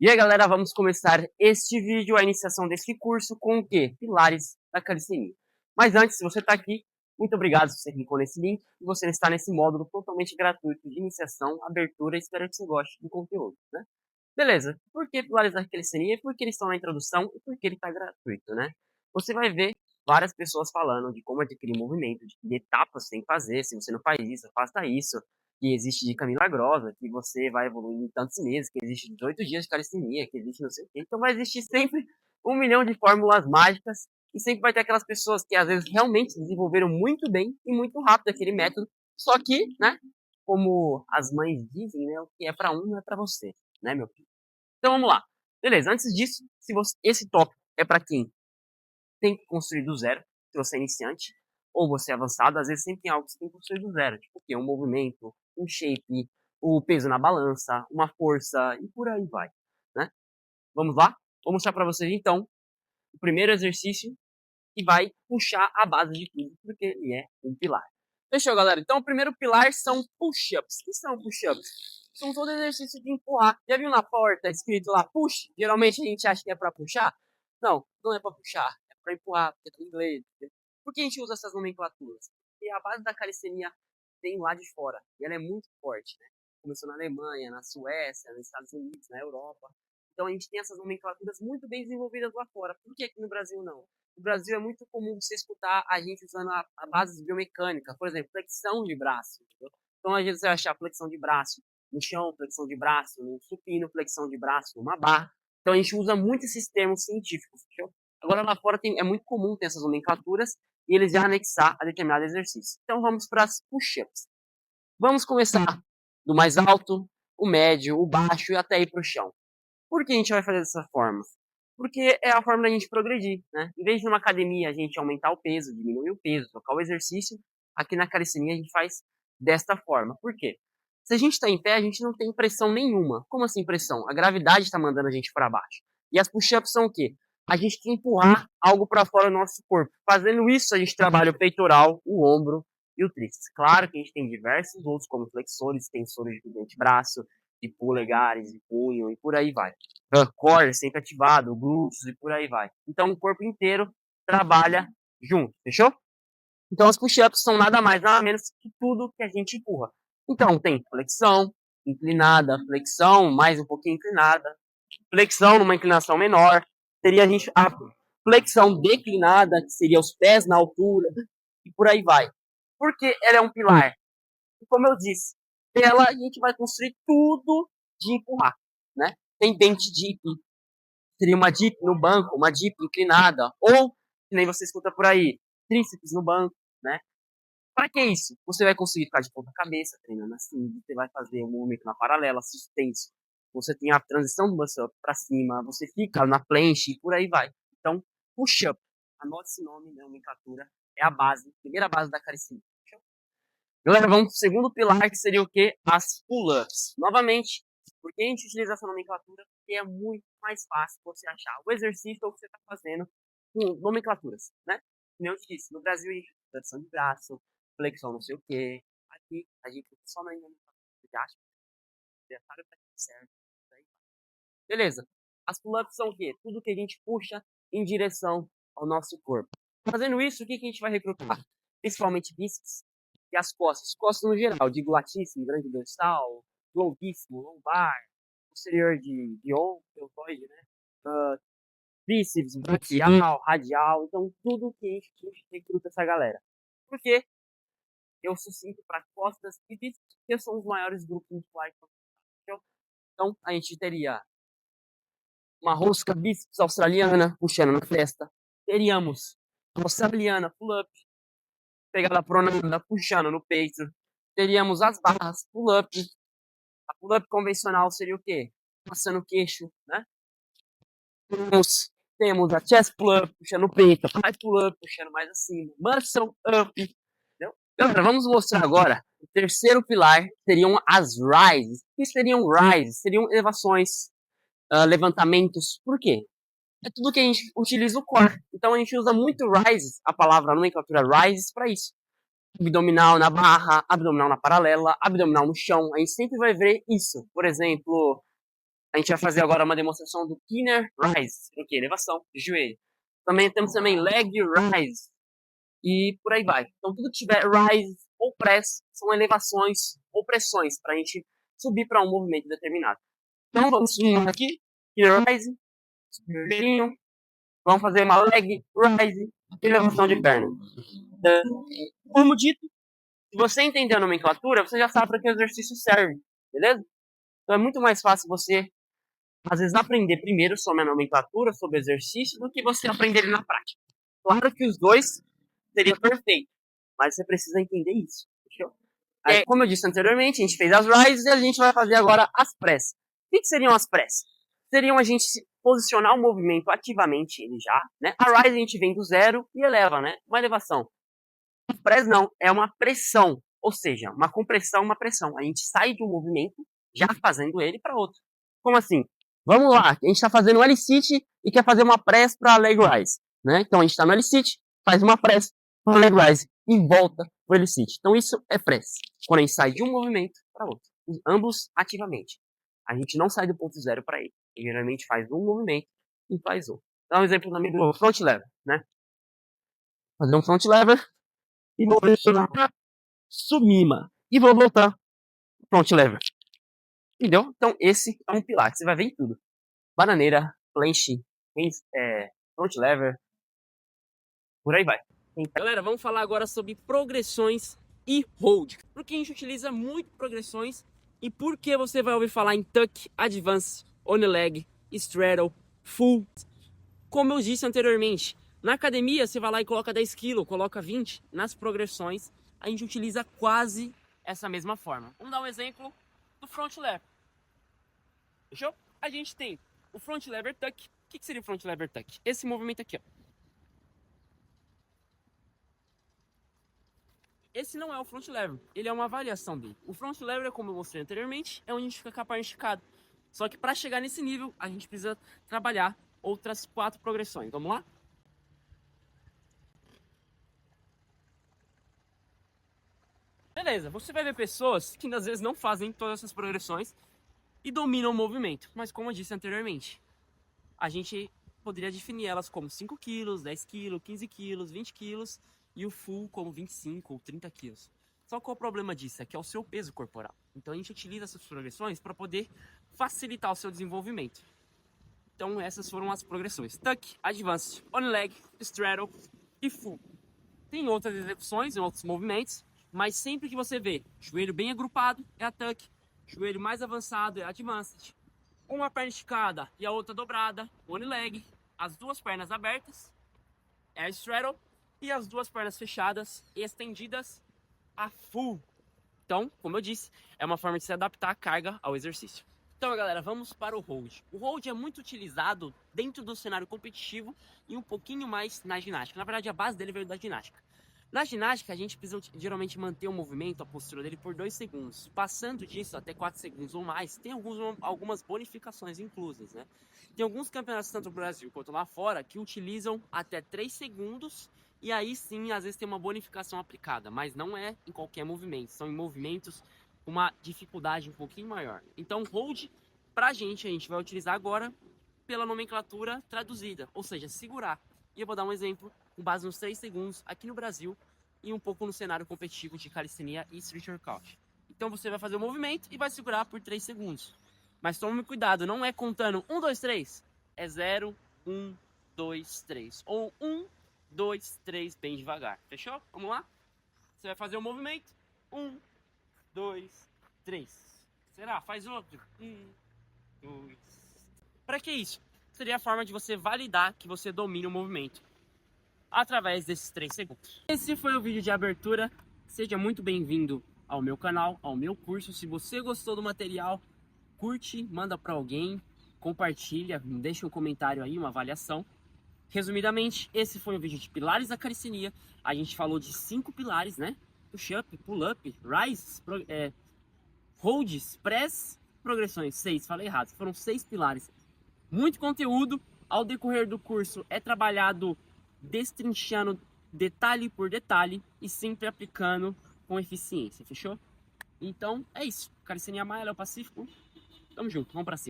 E aí, galera, vamos começar este vídeo, a iniciação deste curso com o quê? Pilares da calistenia. Mas antes, se você está aqui, muito obrigado se você clicou nesse link e você está nesse módulo totalmente gratuito de iniciação, abertura e espero que você goste do conteúdo, né? Beleza, por que Pilares da calistenia? Porque eles estão na introdução e porque ele está gratuito, né? Você vai ver várias pessoas falando de como adquirir movimento, de etapas que tem que fazer, se você não faz isso, faça isso, que existe dica milagrosa, que você vai evoluir em tantos meses, que existe 18 dias de calistenia, que existe não sei o quê. Então vai existir sempre 1 milhão de fórmulas mágicas e sempre vai ter aquelas pessoas que às vezes realmente desenvolveram muito bem e muito rápido aquele método, só que, né, como as mães dizem, né, o que é para um não é para você, né, meu filho? Então vamos lá. Beleza, antes disso, se você, esse tópico é para quem tem que construir do zero, se você é iniciante, ou você é avançado, às vezes sempre tem algo que você tem que construir do zero, tipo o quê? Um movimento, um shape, o peso na balança, uma força, e por aí vai, né? Vamos lá? Vou mostrar para vocês, então, o primeiro exercício que vai puxar a base de tudo, porque ele é um pilar. Fechou, galera? Então, o primeiro pilar são push-ups. O que são push-ups? São todos exercícios de empurrar. Já viu na porta escrito lá push? Geralmente a gente acha que é para puxar. Não, não é para puxar. É para empurrar, porque tá em inglês. Por que a gente usa essas nomenclaturas? Porque a base da calistenia vem lá de fora. E ela é muito forte, né? Começou na Alemanha, na Suécia, nos Estados Unidos, na Europa. Então a gente tem essas nomenclaturas muito bem desenvolvidas lá fora. Por que aqui no Brasil não? No Brasil é muito comum você escutar a gente usando a base biomecânica, por exemplo, flexão de braço. Entendeu? Então, às vezes, você vai achar flexão de braço no chão, flexão de braço no supino, flexão de braço numa barra. Então, a gente usa muito esses termos científicos. Entendeu? Agora, lá fora é muito comum ter essas nomenclaturas e eles já anexar a determinado exercício. Então, vamos para as push-ups. Vamos começar do mais alto, o médio, o baixo e até ir para o chão. Por que a gente vai fazer dessa forma? Porque é a forma da gente progredir, né? Em vez de numa academia a gente aumentar o peso, diminuir o peso, trocar o exercício, aqui na calistenia a gente faz desta forma. Por quê? Se a gente está em pé, a gente não tem pressão nenhuma. Como assim pressão? A gravidade está mandando a gente para baixo. E as push-ups são o quê? A gente tem que empurrar algo para fora do nosso corpo. Fazendo isso, a gente trabalha o peitoral, o ombro e o tríceps. Claro que a gente tem diversos outros, como flexores, extensores de antebraço, de polegares, de punho e por aí vai. Core sempre ativado, glúteos e por aí vai. Então o corpo inteiro trabalha junto, fechou? Então as push-ups são nada mais, nada menos que tudo que a gente empurra. Então tem flexão, inclinada, flexão mais um pouquinho inclinada, flexão numa inclinação menor, teria a flexão declinada, que seria os pés na altura, e por aí vai. Porque ela é um pilar. E como eu disse, pela a gente vai construir tudo de empurrar, né? Tem bench dip, seria uma dip no banco, uma dip inclinada, ou, que nem você escuta por aí, tríceps no banco, né? Para que isso? Você vai conseguir ficar de ponta cabeça, treinando assim, você vai fazer um movimento na paralela, suspenso, você tem a transição do muscle up para cima, você fica na planche e por aí vai. Então, push-up, anote esse nome, né, nomenclatura, é a base, a primeira base da calistenia. Galera, vamos para o segundo pilar, que seria o quê? As pull-ups. Novamente, por que a gente utiliza essa nomenclatura? Porque é muito mais fácil você achar o exercício ou o que você está fazendo com nomenclaturas, né? Como eu disse, no Brasil a gente usa flexão de braço, flexão não sei o quê. Aqui a gente usa só na nomenclatura de acho que já sabe o que serve. Beleza. As pull-ups são o quê? Tudo que a gente puxa em direção ao nosso corpo. Fazendo isso, o que a gente vai recrutar? Principalmente bíceps e as costas. Costas no geral, digo latíssimo, grande dorsal, longuíssimo, lombar, posterior de ombro, deltoide, né? Bíceps, braquial, radial. Então, tudo que a gente recruta essa galera. Por quê? Eu sucinto para costas e bíceps, que são os maiores grupos musculares. Então, a gente teria uma rosca bíceps australiana puxando na testa. Teríamos a australiana pull-up, pegada pronada puxando no peito. Teríamos as barras pull-up. A pull-up convencional seria o quê? Passando o queixo, né? Temos a chest pull-up puxando o peito, a thigh pull-up puxando mais acima, muscle up. Entendeu? Galera, vamos mostrar agora o terceiro pilar, seriam as rises. O que seriam rises? Seriam elevações, levantamentos. Por quê? É tudo que a gente utiliza o core. Então a gente usa muito rises, a palavra, a nomenclatura rises, para isso. Abdominal na barra, abdominal na paralela, abdominal no chão. A gente sempre vai ver isso. Por exemplo, A gente vai fazer agora uma demonstração do Killer Rise, o que? Elevação de joelho. Também temos Leg Rise e por aí vai. Então tudo que tiver Rise ou Press são elevações ou pressões para a gente subir para um movimento determinado. Então vamos subir aqui, Killer Rise, joelhinho, vamos fazer uma Leg Rise, elevação de perna. Como dito, se você entender a nomenclatura, você já sabe para que o exercício serve, beleza? Então é muito mais fácil você, às vezes, aprender primeiro sobre a nomenclatura, sobre o exercício, do que você aprender ele na prática. Claro que os dois seria perfeito, mas você precisa entender isso, fechou? Aí, como eu disse anteriormente, a gente fez as rises e a gente vai fazer agora as press. O que seriam as press? Seriam a gente posicionar o movimento ativamente, ele já, né? A rise a gente vem do zero e eleva, né? Uma elevação. A press não, é uma pressão, ou seja, uma compressão, uma pressão. A gente sai de um movimento já fazendo ele para outro. Como assim? Vamos lá, a gente está fazendo um L-sit e quer fazer uma press para leg rise, né? Então a gente está no L-sit, faz uma press para leg rise e volta para o L-sit. Então isso é press, quando a gente sai de um movimento para outro, ambos ativamente. A gente não sai do ponto zero para ele. Ele geralmente faz um movimento e faz outro. Dá um exemplo também do front lever, né? Fazer um front lever e vou pressionar para Sumima e vou voltar front lever. Entendeu? Então esse é um pilar, você vai ver em tudo. Bananeira, planche, front lever, por aí vai. Então, galera, vamos falar agora sobre progressões e hold. Porque a gente utiliza muito progressões e por que você vai ouvir falar em tuck, advance, on leg, straddle, full. Como eu disse anteriormente, na academia você vai lá e coloca 10 kg, coloca 20. Nas progressões a gente utiliza quase essa mesma forma. Vamos dar um exemplo do front lever. Fechou? A gente tem o front lever tuck. O que seria o front lever tuck? Esse movimento aqui, ó. Esse não é o front lever, ele é uma variação dele. O front lever, como eu mostrei anteriormente, é onde a gente fica com a perna esticada. Só que para chegar nesse nível, a gente precisa trabalhar outras 4 progressões. Vamos lá? Beleza, você vai ver pessoas que às vezes não fazem todas essas progressões e dominam o movimento. Mas como eu disse anteriormente, a gente poderia definir elas como 5 kg, 10 kg, 15 kg, 20 kg e o full como 25 ou 30 kg. Só que o problema disso é que é o seu peso corporal. Então a gente utiliza essas progressões para poder facilitar o seu desenvolvimento. Então essas foram as progressões: tuck, advanced, on leg, straddle e full. Tem outras execuções e outros movimentos, mas sempre que você vê joelho bem agrupado é a tuck, joelho mais avançado é a advanced, uma perna esticada e a outra dobrada, one leg, as duas pernas abertas é a straddle e as duas pernas fechadas e estendidas a full. Então, como eu disse, é uma forma de se adaptar a carga ao exercício. Então, galera, vamos para o hold. O hold é muito utilizado dentro do cenário competitivo e um pouquinho mais na ginástica. Na verdade, a base dele veio da ginástica. Na ginástica, a gente precisa geralmente manter o movimento, a postura dele por 2 segundos. Passando disso até 4 segundos ou mais, tem algumas bonificações inclusas, né? Tem alguns campeonatos, tanto no Brasil quanto lá fora, que utilizam até 3 segundos e aí sim, às vezes tem uma bonificação aplicada, mas não é em qualquer movimento. São em movimentos com uma dificuldade um pouquinho maior. Então, hold, pra gente, a gente vai utilizar agora pela nomenclatura traduzida, ou seja, segurar. E eu vou dar um exemplo com base nos 3 segundos aqui no Brasil e um pouco no cenário competitivo de calistenia e street workout. Então você vai fazer o movimento e vai segurar por 3 segundos. Mas tome cuidado, não é contando 1, 2, 3. É 0, 1, 2, 3. Ou 1, 2, 3, bem devagar. Fechou? Vamos lá? Você vai fazer o movimento. 1, 2, 3. Será? Faz outro. 1, 2. Para que isso? Seria a forma de você validar que você domina o movimento através desses 3 segundos. Esse foi o vídeo de abertura. Seja muito bem-vindo ao meu canal, ao meu curso. Se você gostou do material, curte, manda para alguém, compartilha, deixa um comentário aí, uma avaliação. Resumidamente, esse foi o vídeo de pilares da calistenia. A gente falou de 5 pilares, né? Push-up, pull-up, rise, holds, press, progressões. 6, falei errado. Foram 6 pilares. Muito conteúdo. Ao decorrer do curso é trabalhado destrinchando detalhe por detalhe e sempre aplicando com eficiência, fechou? Então é isso. Calistenia Maia, Léo Pacífico. Tamo junto, vamos pra cima.